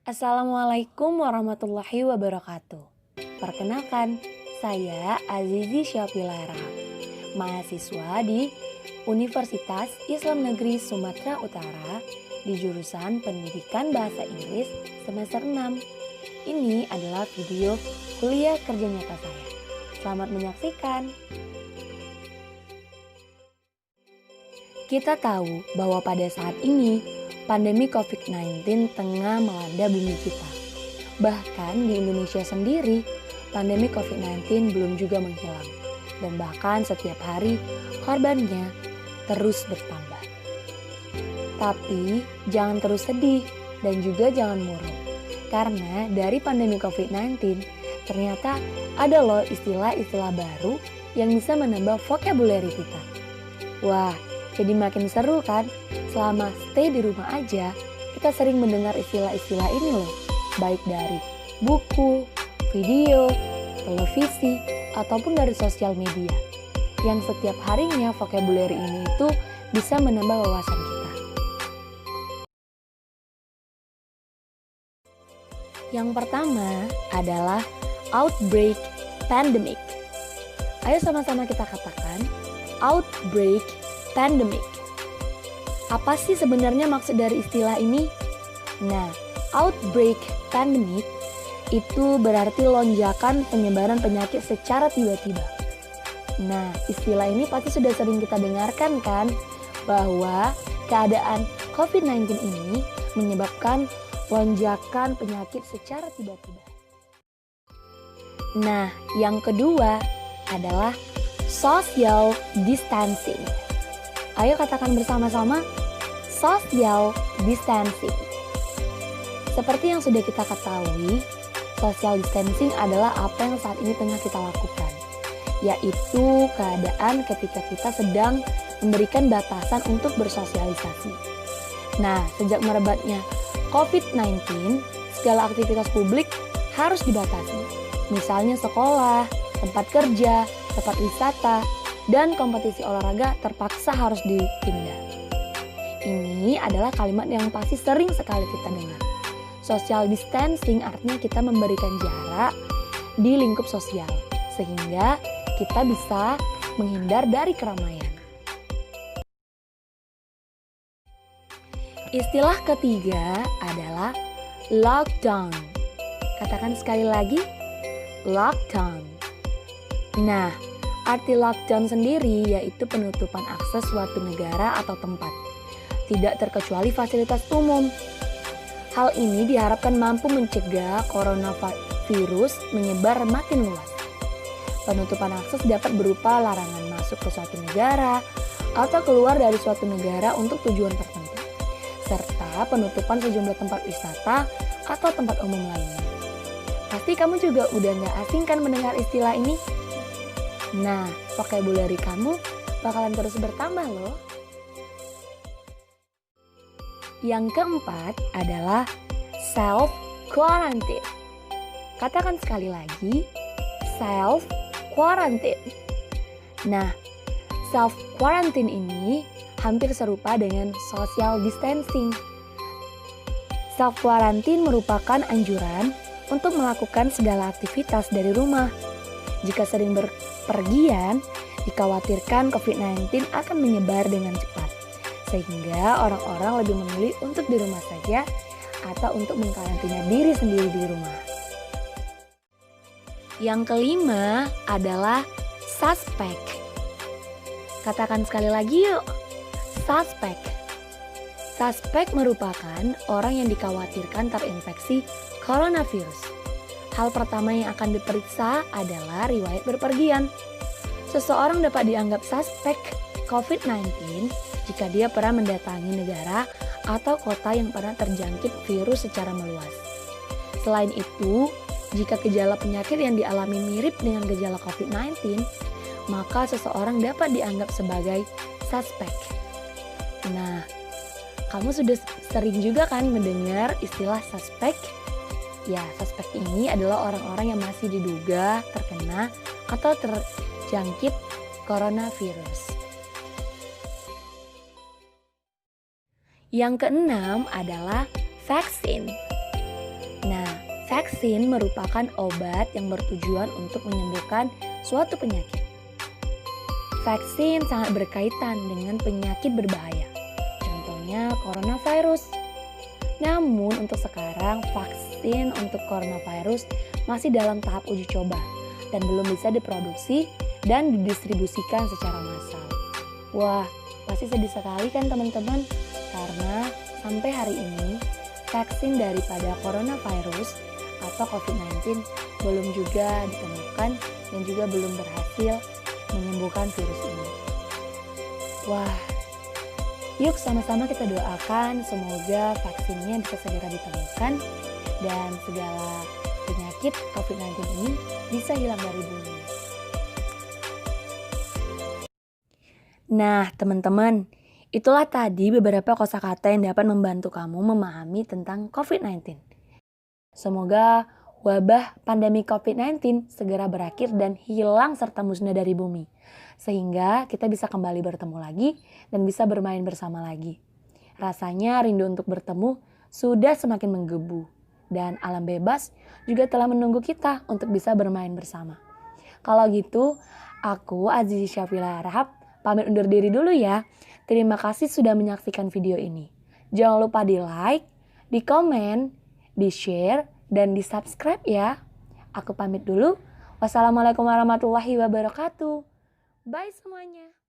Assalamualaikum warahmatullahi wabarakatuh. Perkenalkan, saya Azizi Syafilara, mahasiswa di Universitas Islam Negeri Sumatera Utara di jurusan Pendidikan Bahasa Inggris semester 6. Ini adalah video kuliah kerja nyata saya. Selamat menyaksikan. Kita tahu bahwa pada saat ini pandemi COVID-19 tengah melanda bumi kita. Bahkan di Indonesia sendiri, pandemi COVID-19 belum juga menghilang. Dan bahkan setiap hari korbannya terus bertambah. Tapi jangan terus sedih dan juga jangan murung. Karena dari pandemi COVID-19 ternyata ada loh istilah-istilah baru yang bisa menambah vocabulary kita. Wah, jadi makin seru kan? Selama stay di rumah aja, kita sering mendengar istilah-istilah ini loh. Baik dari buku, video, televisi, ataupun dari sosial media. Yang setiap harinya vocabulary ini itu bisa menambah wawasan kita. Yang pertama adalah outbreak pandemic. Ayo sama-sama kita katakan outbreak pandemic. Apa sih sebenarnya maksud dari istilah ini? Nah, outbreak pandemic itu berarti lonjakan penyebaran penyakit secara tiba-tiba. Nah, istilah ini pasti sudah sering kita dengarkan kan? Bahwa keadaan COVID-19 ini menyebabkan lonjakan penyakit secara tiba-tiba. Nah, yang kedua adalah social distancing. Ayo katakan bersama-sama, social distancing. Seperti yang sudah kita ketahui, social distancing adalah apa yang saat ini tengah kita lakukan, yaitu keadaan ketika kita sedang memberikan batasan untuk bersosialisasi. Nah, sejak merebaknya COVID-19, segala aktivitas publik harus dibatasi. Misalnya sekolah, tempat kerja, tempat wisata, dan kompetisi olahraga terpaksa harus ditunda. Ini adalah kalimat yang pasti sering sekali kita dengar. Social distancing artinya kita memberikan jarak di lingkup sosial, sehingga kita bisa menghindar dari keramaian. Istilah ketiga adalah lockdown. Katakan sekali lagi, lockdown. Nah, arti lockdown sendiri yaitu penutupan akses suatu negara atau tempat, tidak terkecuali fasilitas umum. Hal ini diharapkan mampu mencegah coronavirus menyebar makin luas. Penutupan akses dapat berupa larangan masuk ke suatu negara atau keluar dari suatu negara untuk tujuan tertentu, serta penutupan sejumlah tempat wisata atau tempat umum lainnya. Pasti kamu juga udah gak asing kan mendengar istilah ini? Nah, vocabulary kamu bakalan terus bertambah loh. Yang keempat adalah self-quarantine. Katakan sekali lagi, self-quarantine. Nah, self-quarantine ini hampir serupa dengan social distancing. Self-quarantine merupakan anjuran untuk melakukan segala aktivitas dari rumah. Jika sering berpergian, dikhawatirkan COVID-19 akan menyebar dengan cepat, sehingga orang-orang lebih memilih untuk di rumah saja atau untuk mengkarantina diri sendiri di rumah. Yang kelima adalah suspek. Katakan sekali lagi yuk, suspek. Suspek merupakan orang yang dikhawatirkan terinfeksi coronavirus. Hal pertama yang akan diperiksa adalah riwayat berpergian. Seseorang dapat dianggap suspek COVID-19 jika dia pernah mendatangi negara atau kota yang pernah terjangkit virus secara meluas. Selain itu, jika gejala penyakit yang dialami mirip dengan gejala COVID-19, maka seseorang dapat dianggap sebagai suspek. Nah, kamu sudah sering juga kan mendengar istilah suspek? Ya, suspek ini adalah orang-orang yang masih diduga terkena atau terjangkit coronavirus. Yang keenam adalah vaksin. Nah, vaksin merupakan obat yang bertujuan untuk menyembuhkan suatu penyakit. Vaksin sangat berkaitan dengan penyakit berbahaya, contohnya coronavirus. Namun untuk sekarang vaksin untuk coronavirus masih dalam tahap uji coba dan belum bisa diproduksi dan didistribusikan secara massal. Wah, pasti sedih sekali kan teman-teman? Karena sampai hari ini vaksin daripada coronavirus atau COVID-19 belum juga ditemukan dan juga belum berhasil menyembuhkan virus ini. Wah, yuk sama-sama kita doakan semoga vaksinnya bisa segera ditemukan dan segala penyakit COVID-19 ini bisa hilang dari bumi. Nah, teman-teman, itulah tadi beberapa kosakata yang dapat membantu kamu memahami tentang COVID-19. Semoga wabah pandemi COVID-19 segera berakhir dan hilang serta musnah dari bumi. Sehingga kita bisa kembali bertemu lagi dan bisa bermain bersama lagi. Rasanya rindu untuk bertemu sudah semakin menggebu. Dan alam bebas juga telah menunggu kita untuk bisa bermain bersama. Kalau gitu, aku Azizi Syafila Rahab pamit undur diri dulu ya. Terima kasih sudah menyaksikan video ini. Jangan lupa di like, di komen, di share, dan di subscribe ya. Aku pamit dulu. Wassalamualaikum warahmatullahi wabarakatuh. Bye semuanya.